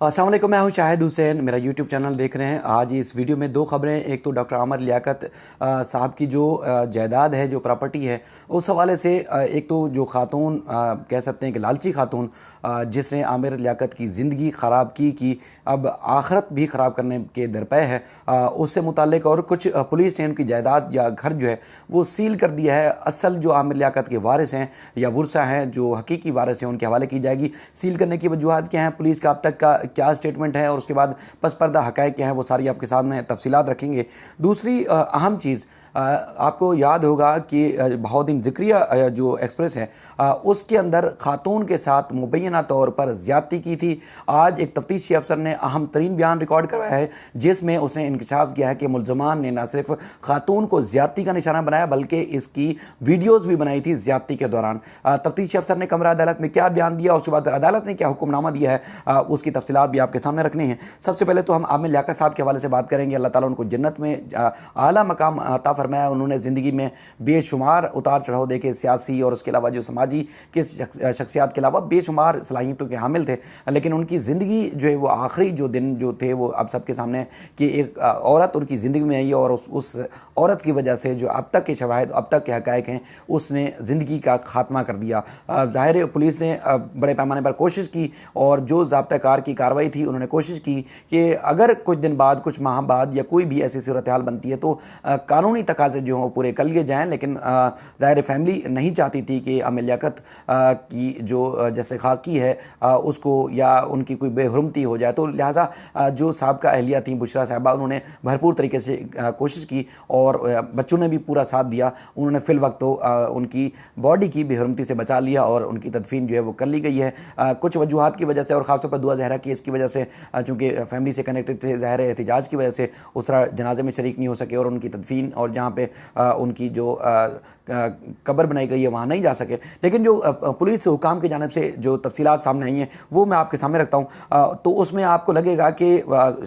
अस्सलाम वालेकुम, मैं हूं शाहिद हुसैन। मेरा यूट्यूब चैनल देख रहे हैं। आज इस वीडियो में दो खबरें, एक तो डॉक्टर आमिर लियाकत साहब की जो जायदाद है, जो प्रॉपर्टी है, उस हवाले से। एक तो जो खातून कह सकते हैं कि लालची खातून, जिसने आमिर लियाकत की ज़िंदगी ख़राब की अब आखरत भी ख़राब करने के दरपे है, उससे मुतालिक। और कुछ पुलिस ने उनकी जायदाद या घर जो है वो सील कर दिया है। असल जो आमिर लियाकत के वारिस हैं या वर्सा हैं, जो हकीकी वारिस हैं, उनके हवाले की जाएगी। सील करने की वजूहत क्या हैं, पुलिस का अब तक का क्या स्टेटमेंट है और उसके बाद पसपर्दा हक़ाइक़ क्या है, वो सारी आपके सामने तफसीलात रखेंगे। दूसरी अहम चीज़, आपको याद होगा कि बहाउद्दीन ज़िक्रिया जो एक्सप्रेस है, उसके अंदर खातून के साथ मुबैना तौर पर ज़्यादती की थी। आज एक तफ्तीशी अफसर ने अहम तरीन बयान रिकॉर्ड करवाया है, जिसमें उसने इंकशाफ किया है कि मुल्ज़मान ने न सिर्फ खातून को ज़्यादती का निशाना बनाया, बल्कि इसकी वीडियोज़ भी बनाई थी ज़्यादती के दौरान। तफ्तीशी अफसर ने कमरा अदालत में क्या बयान दिया, उसके बाद अदालत ने क्या हुक्मनामा दिया है, उसकी तफसीलात भी आपके सामने रखने हैं। सबसे पहले तो हम आमिर लियाकत साहब के हवाले से बात करेंगे। अल्लाह ताला उनको जन्नत में आला मकाम अता फरमाया। उन्होंने ज़िंदगी में बेशुमार उतार चढ़ाव देखे, सियासी और उसके अलावा जो समाजी के शख्सियात के अलावा बेशुमार सलाहियतों के हामिल थे। लेकिन उनकी ज़िंदगी जो है वो आखिरी जो दिन जो थे वो अब सबके सामने कि एक औरत उनकी ज़िंदगी में आई और उस औरत की वजह से जो अब तक के शवाहिद, अब तक के हक़ाइक़ हैं, उसने ज़िंदगी का खात्मा कर दिया। ज़ाहिर पुलिस ने बड़े पैमाने पर कोशिश की और जो ज़ाब्ता कार की कार्रवाई थी, उन्होंने कोशिश की कि अगर कुछ दिन बाद, कुछ माह बाद या कोई भी ऐसी सूरत हाल बनती है तो कानूनी तकाज़े जो हों पूरे कर लिए जाएँ। लेकिन ज़ाहिर फैमिली नहीं चाहती थी कि आमिर लियाकत की जो जैसे खाकी है उसको या उनकी कोई बेहुरमती हो जाए। तो लिहाजा जो साबका अहलिया थी बुशरा साहिबा, उन्होंने भरपूर तरीके से कोशिश की और बच्चों ने भी पूरा साथ दिया। उन्होंने फ़िल वक्त तो उनकी बॉडी की बेहुरमती से बचा लिया और उनकी तदफीन जो है वो कर ली गई है। कुछ वजूहात की वजह से और ख़ासतौर पर दुआ ज़हरा केस की वजह से, चूँकि फैमिली से कनेक्टेड थे, ज़ाहिर एहतिजाज की वजह से उस तरह जनाजे में शरीक नहीं हो सके और उनकी तदफीन और जहाँ पे उनकी जो कब्र बनाई गई है वहाँ नहीं जा सके। लेकिन जो पुलिस हुकाम की जानिब से जो तफसीलात सामने आई हैं वो मैं आपके सामने रखता हूँ। तो उसमें आपको लगेगा कि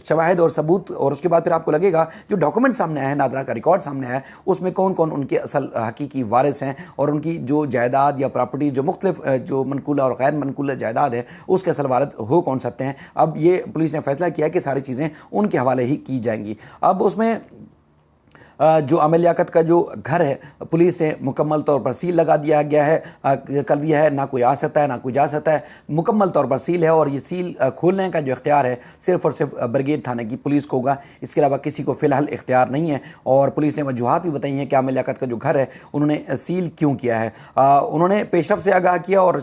शवाहिद और सबूत, और उसके बाद फिर आपको लगेगा जो डॉक्यूमेंट सामने आया है, नादरा का रिकॉर्ड सामने आया है, उसमें कौन कौन उनके असल हकीकी वारिस हैं और उनकी जो जायदाद या प्रॉपर्टी जो मुख्तलिफ जो मनकूला और गैर मनकूला जायदाद है उसके असल वारिस हो कौन सकते हैं। अब ये पुलिस ने फैसला किया कि सारी चीज़ें उनके हवाले ही की जाएंगी। अब उसमें जो आमिर लियाकत का जो घर है, पुलिस ने मुकम्मल तौर पर सील लगा दिया गया है, कर दिया है। ना कोई आ सकता है, ना कोई जा सकता है, मुकम्मल तौर पर सील है। और ये सील खोलने का जो इख्तियार है सिर्फ़ और सिर्फ ब्रिगेड थाने की पुलिस को होगा, इसके अलावा किसी को फ़िलहाल इख्तियार नहीं है। और पुलिस ने वजूहात भी बताई हैं कि आमिर लियाकत का जो घर है उन्होंने सील क्यों किया है। उन्होंने पेशरफ से आगाह किया और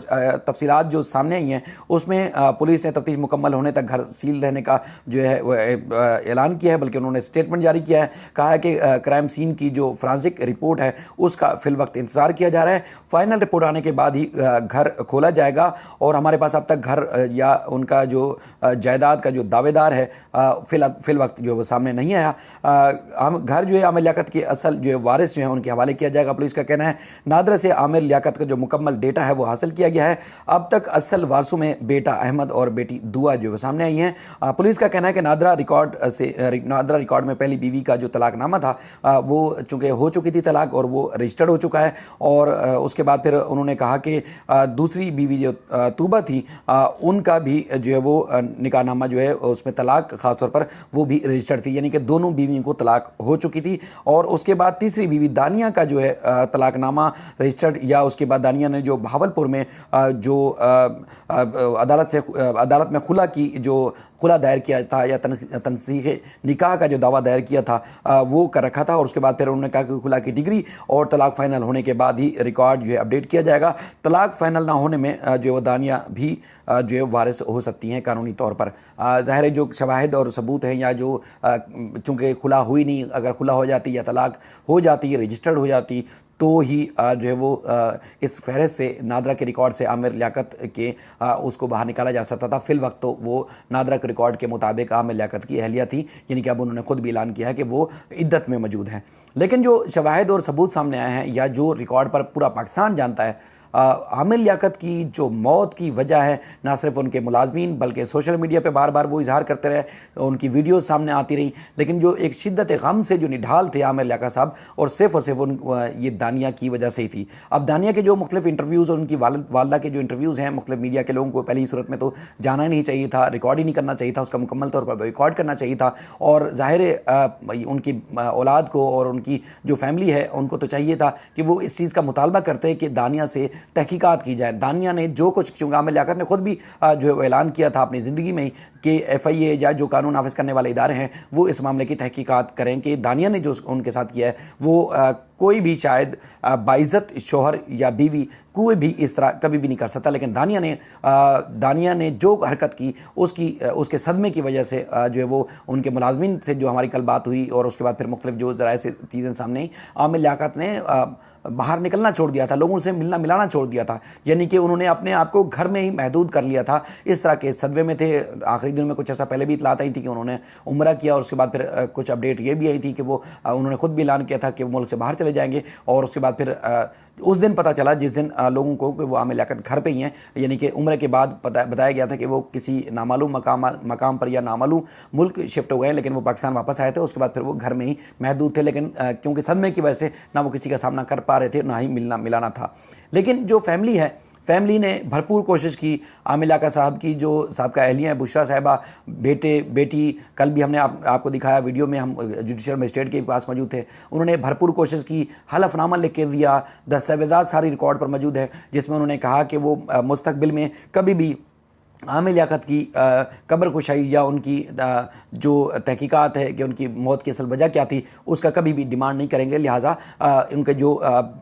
तफसीलात जो सामने आई हैं उसमें पुलिस ने तफ्तीश मुकम्मल होने तक घर सील रहने का जो है ऐलान किया है। बल्कि उन्होंने स्टेटमेंट जारी किया है, कहा है कि क्राइम सीन की जो फ्रांसिक रिपोर्ट है उसका फिल वक्त इंतज़ार किया जा रहा है। फाइनल रिपोर्ट आने के बाद ही घर खोला जाएगा। और हमारे पास अब तक घर या उनका जो जायदाद का जो दावेदार है फिल वक्त जो वो सामने नहीं आया। हम घर जो है आमिर लियाकत के असल जो है वारिस जो है उनके हवाले किया जाएगा। पुलिस का कहना है नादरा से आमिर लियाकत का जो मुकम्मल डेटा है वो हासिल किया गया है। अब तक असल वारसों में बेटा अहमद और बेटी दुआ जो है सामने आई हैं। पुलिस का कहना है कि नादरा रिकॉर्ड में पहली बीवी का जो तलाकनामा था वो चूँकि हो चुकी थी तलाक और वो रजिस्टर्ड हो चुका है। और उसके बाद फिर उन्होंने कहा कि दूसरी बीवी जो तूबा थी उनका भी जो है वो निकाहनामा जो है उसमें तलाक ख़ासतौर पर वो भी रजिस्टर्ड थी, यानी कि दोनों बीवियों को तलाक हो चुकी थी। और उसके बाद तीसरी बीवी दानिया का जो है तलाकनामा रजिस्टर्ड, या उसके बाद दानिया ने जो बहावलपुर में जो अदालत में खुला दायर किया था या तनसीख निकाह का जो दावा दायर किया था वो कर रखा था। और उसके बाद फिर उन्होंने कहा कि खुला की डिग्री और तलाक फ़ाइनल होने के बाद ही रिकॉर्ड जो है अपडेट किया जाएगा। तलाक फ़ाइनल ना होने में जो है वो दानिया भी जो है वारिस हो सकती हैं कानूनी तौर पर। ज़ाहिर है जो शवाहिद और सबूत हैं या जो चूँकि खुला हुई नहीं, अगर खुला हो जाती या तलाक हो जाती, रजिस्टर्ड हो जाती, तो ही जो है वो इस फहरिस्त से नादरा के रिकॉर्ड से आमिर लियाकत के उसको बाहर निकाला जा सकता था। फिल वक्त तो वो नादरा के रिकॉर्ड के मुताबिक आमिर लियाकत की अहलिया थी, यानी कि अब उन्होंने खुद भी ऐलान किया है कि वो इद्दत में मौजूद है। लेकिन जो शवाहिद और सबूत सामने आए हैं या जो रिकॉर्ड पर पूरा पाकिस्तान जानता है आमिर लियाकत की जो मौत की वजह है, ना सिर्फ उनके मुलाजमीन बल्कि सोशल मीडिया पे बार बार वो इजहार करते रहे, उनकी वीडियोज़ सामने आती रही, लेकिन जो एक शिद्दत गम से जो निढाल थे आमिर लियाकत साहब, और सिर्फ ये दानिया की वजह से ही थी। अब दानिया के जो मुख्तलिफ इंटरव्यूज़ और उनकी वालदा के जो इंटरव्यूज़ हैं मुख्तलिफ मीडिया के लोगों को पहली सूरत में तो जाना ही नहीं चाहिए था, रिकॉर्ड ही नहीं करना चाहिए था, उसका मुकम्मल तौर पर रिकॉर्ड करना चाहिए था। और ज़ाहिर उनकी औलाद को और उनकी जो फैमिली है उनको तो चाहिए था कि वो इस चीज़ का मुतालबा करते हैं कि दानिया से तहकीकात की जाए। दानिया ने जो कुछ, चूँकि आमिर लियाकत ने खुद भी जो है वो ऐलान किया था अपनी ज़िंदगी में ही कि FIA या जो कानून नाफिज करने वाले इदारे हैं वो इस मामले की तहकीकात करें कि दानिया ने जो उनके साथ किया है वो कोई भी शायद बाइज़्ज़त शोहर या बीवी कोई भी इस तरह कभी भी नहीं कर सकता। लेकिन दानिया ने जो हरकत की उसके सदमे की वजह से जो है वो उनके मुलाजमीन से जो हमारी कल बात हुई और उसके बाद फिर मुख्तलिफ जो ज़राए से चीज़ें सामने आई, आमिर लियाकत ने बाहर निकलना छोड़ दिया था, लोगों से मिलना मिलाना छोड़ दिया था, यानी कि उन्होंने अपने आप को घर में ही महदूद कर लिया था। इस तरह के सदमे में थे। आखिरी दिनों में कुछ ऐसा पहले भी इतलात आई थी कि उन्होंने उम्रा किया और उसके बाद फिर कुछ अपडेट ये भी आई थी कि वो उन्होंने खुद भी ऐलान किया था कि वो मुल्क से बाहर चले जाएंगे। और उसके बाद फिर उस दिन पता चला जिस दिन लोगों को कि वो आमिर लियाकत घर पे ही हैं, यानी कि उम्र के बाद बताया गया था कि वो किसी नामालूम मकाम पर या नामालूम मुल्क शिफ्ट हो गए, लेकिन वो पाकिस्तान वापस आए थे। उसके बाद फिर वो घर में ही महदूद थे, लेकिन क्योंकि सदमे की वजह से ना वो किसी का सामना कर पा रहे थे, ना ही मिलना मिलाना था। लेकिन जो फैमिली ने भरपूर कोशिश की। आमिर लियाकत साहब की जो साहब का अहलिया है बुशरा साहिबा, बेटे बेटी, कल भी हमने आपको दिखाया वीडियो में, हम जुडिशल मजिस्ट्रेट के पास मौजूद थे, उन्होंने भरपूर कोशिश की, हलफनामा लिख के दिया, दस्तावेज़ात सारी रिकॉर्ड पर मौजूद है जिसमें उन्होंने कहा कि वो मुस्तकबिल में कभी भी आमिर लियाकत की कब्र कुशाई या उनकी जो तहकीकात है कि उनकी मौत की असल वजह क्या थी उसका कभी भी डिमांड नहीं करेंगे। लिहाजा उनके जो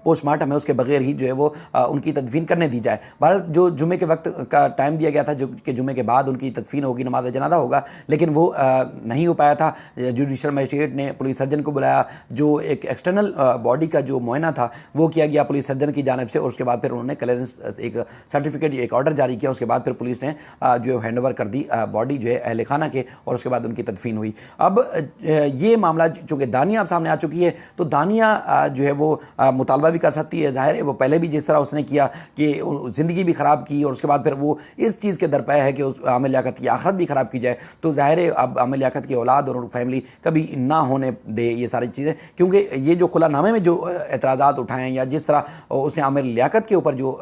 पोस्टमार्टम है उसके बगैर ही जो है वो उनकी तदफीन करने दी जाए। बहरहाल जो जुमे के वक्त का टाइम दिया गया था जो कि जुमे के बाद उनकी तदफीन होगी, नमाज जनाजा होगा, लेकिन वो नहीं हो पाया था। जुडिशल मजिस्ट्रेट ने पुलिस सर्जन को बुलाया, जो एक एक्सटर्नल बॉडी का जो मुआयना था वो किया गया पुलिस सर्जन की जानिब से, और उसके बाद फिर उन्होंने क्लियरेंस एक सर्टिफिकेट एक ऑर्डर जारी किया। उसके बाद फिर पुलिस ने जो हैंड ओवर कर दी बॉडी जो है अहले खाना के, और उसके बाद उनकी तदफीन हुई। अब ये मामला चूँकि दानिया अब सामने आ चुकी है तो दानिया जो है वो मुतालबा भी कर सकती है। ज़ाहिर है वो पहले भी जिस तरह उसने किया कि ज़िंदगी भी ख़राब की और उसके बाद फिर वो इस चीज़ के दरपे है कि उस आमिर लियाकत की आखिरत भी ख़राब की जाए, तो ज़ाहिर है अब आमिर लियाकत की औलाद और फैमिली कभी ना होने दे ये सारी चीज़ें, क्योंकि ये जो खुलानामे में जो एतराज़ात उठाएँ या जिस तरह उसने आमिर लियाकत के ऊपर जो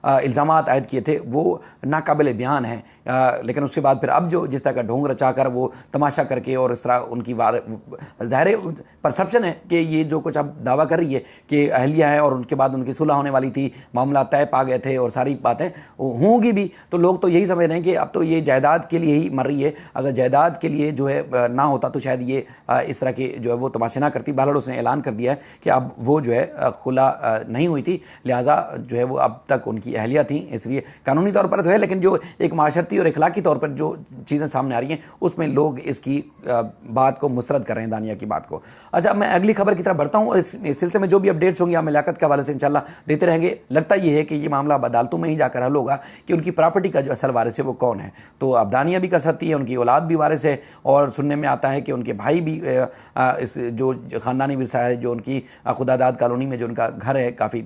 इल्ज़ामात आयद किए थे वो नाकाबिल बयान है। लेकिन उसके बाद फिर अब जो जिस तरह का ढोंग रचा कर वो तमाशा करके और इस तरह उनकी ज़ाहिर परसेप्शन है कि ये जो कुछ अब दावा कर रही है कि अहलिया है और उनके बाद उनकी सुलह होने वाली थी, मामला तय पा गए थे और सारी बातें होंगी भी, तो लोग तो यही समझ रहे हैं कि अब तो ये जायदाद के लिए ही मर रही है। अगर जायदाद के लिए जो है ना होता तो शायद ये इस तरह के जो है वो तमाशे ना करती। बहरहाल उसने ऐलान कर दिया है कि अब वो जो है खुला नहीं हुई थी, लिहाजा जो है वो अब तक उनकी अहलिया थी, इसलिए कानूनी तौर पर तो है, लेकिन जो एक माशरती और इखलाकी तौर पर जो चीज़ें सामने आ रही हैं उसमें लोग इसकी बात को मुस्तरद कर रहे हैं, दानिया की बात को। अच्छा, मैं अगली खबर की तरफ बढ़ता हूँ। इस सिलसिले में जो भी अपडेट्स होंगी आमिर लियाकत के हवाले से इंशाल्लाह देते रहेंगे। लगता ये है कि ये मामला अब अदालतों में ही जाकर हल होगा कि उनकी प्रॉपर्टी का जो असल वारिस है वो कौन है। तो अब दानिया भी कर सकती है, उनकी औलाद भी वारिस है, और सुनने में आता है कि उनके भाई भी इस जो ख़ानदानी विरसा है, जो उनकी खुदादाद कॉलोनी में जो उनका घर है, काफ़ी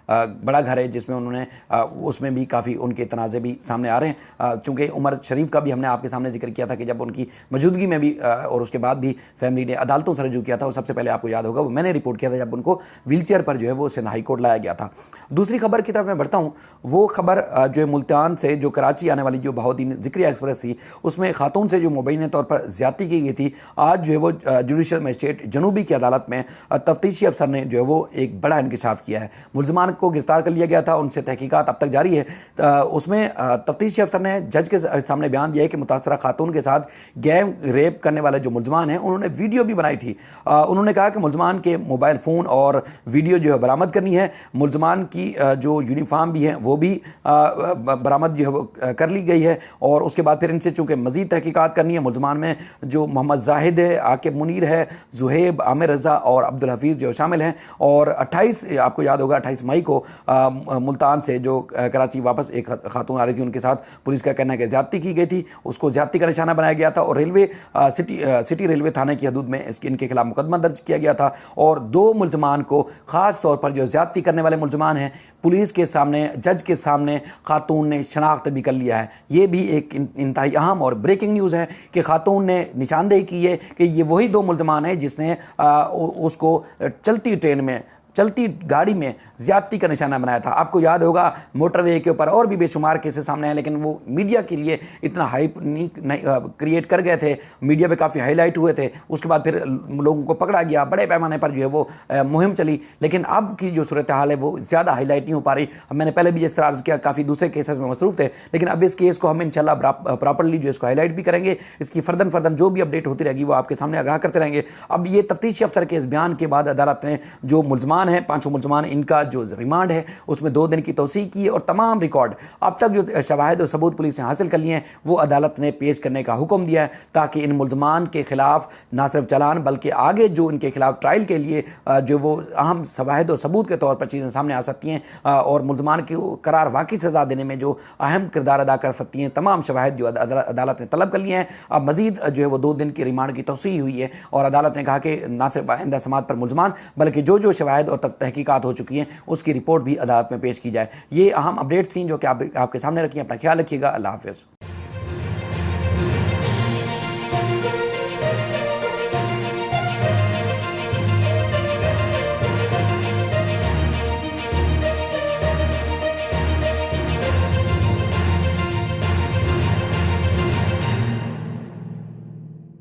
बड़ा घर है जिसमें उन्होंने उसमें भी काफ़ी उनके तनाज़े भी सामने आ रहे हैं। चूँकि उमर शरीफ का भी हमने आपके सामने जिक्र किया था कि जब उनकी मौजूदगी में भी और उसके बाद भी फैमिली ने अदालतों से रजू किया था, और सबसे पहले आपको याद होगा वो मैंने रिपोर्ट किया था जब उनको व्हीलचेयर पर जो है वो सिंध हाई कोर्ट लाया गया था। दूसरी खबर की तरफ मैं बढ़ता हूँ। वो खबर जो है मुल्तान से जो कराची आने वाली जो बहाउद्दीन ज़िक्रिया एक्सप्रेस थी उसमें खातून से जो मुबैना तौर पर ज़्यादती की गई थी, आज जो है वो जुडिशल मजिस्ट्रेट जनूबी की अदालत में तफ्तीशी अफसर ने जो है वो एक बड़ा इंकशाफ किया है। मुलजमान को गिरफ्तार कर लिया गया था, उनसे तहकीकात अब तक जारी है। उसमें तफ्तीशी अफसर ने जज के सामने बयान दिया है कि मुतासरा खातून के साथ गैंग रेप करने वाले जो मुलजमान हैं उन्होंने वीडियो भी बनाई थी। उन्होंने कहा कि मुलजमान के मोबाइल फ़ोन और वीडियो जो है बरामद करनी है। मुलजमान की जो यूनिफॉर्म भी है वो भी बरामद जो है वो कर ली गई है, और उसके बाद फिर इनसे चूँकि मज़ीद तहकीकात करनी है। मुलजमान में जो मोहम्मद जाहिद है, आकिब मुनीर है, जुहेब, आमिर रज़ा और अब्दुल हफीज़ जो शामिल हैं। और 28 आपको याद होगा 28 मई को मुल्तान से जो कराची वापस एक खातून आ रही थी उनके साथ पुलिस का कहना है कि ज्यादती की गई थी, उसको ज्यादती का निशाना बनाया गया था और रेलवे सिटी रेलवे थाने की हदूद में इनके खिलाफ मुकदमा दर्ज किया गया था। और 2 मुलजमान को ख़ास तौर पर जो ज्यादती करने वाले मुलजमान हैं, पुलिस के सामने, जज के सामने खातून ने शनाख्त भी कर लिया है। ये भी एक इंतहाई अहम और ब्रेकिंग न्यूज़ है कि खातून ने निशानदेही की है कि ये वही 2 मुलजमान हैं जिसने उसको चलती ट्रेन में, चलती गाड़ी में ज़्यादती का निशाना बनाया था। आपको याद होगा मोटरवे के ऊपर और भी बेशुमार केसेस सामने आए, लेकिन वो मीडिया के लिए इतना हाइप नहीं क्रिएट कर गए थे, मीडिया पे काफ़ी हाईलाइट हुए थे। उसके बाद फिर लोगों को पकड़ा गया, बड़े पैमाने पर जो है वो मुहिम चली। लेकिन अब की जो सूरत हाल है वो ज़्यादा हाईलाइट नहीं हो पा रही। मैंने पहले भी इस तरह अर्ज़ किया, काफ़ी दूसरे केसेस में मसरूफ़ थे, लेकिन अब इस केस को हम इंशाल्लाह प्रॉपरली जो इसको हाईलाइट भी करेंगे। इसकी फर्दन जो भी अपडेट होती रहेगी वो आपके सामने आगाह करते रहेंगे। अब ये तफ्तीशी अफसर के इस बयान के बाद अदालत ने जो मुलजमान हैं, 5 मुलजमान, इनका जो रिमांड है उसमें 2 दिन की तौसीक की है और तमाम रिकॉर्ड अब तक जो शवाहिद और सबूत पुलिस ने हासिल कर लिए हैं वो अदालत ने पेश करने का हुक्म दिया है, ताकि इन मुलजमान के खिलाफ ना सिर्फ चालान बल्कि आगे जो इनके खिलाफ ट्रायल के लिए जो वो अहम शवाहिद और सबूत के तौर पर चीज़ें सामने आ सकती हैं और मुलजमान को करार वाकई सज़ा देने में जो अहम किरदार अदा कर सकती हैं, तमाम शवाहिद जो अदालत ने तलब कर लिए हैं। अब मजीद जो है वो 2 दिन की रिमांड की तौसीह हुई है और अदालत ने कहा कि ना सिर्फ आइंदा समात पर मुलजमान बल्कि जो शवाहिद और तहकीकात हो चुकी हैं उसकी रिपोर्ट भी अदालत में पेश की जाए। ये अहम अपडेट थी जो कि आपके सामने रखी है। अपना ख्याल रखिएगा। अल्लाह हाफ़िज़।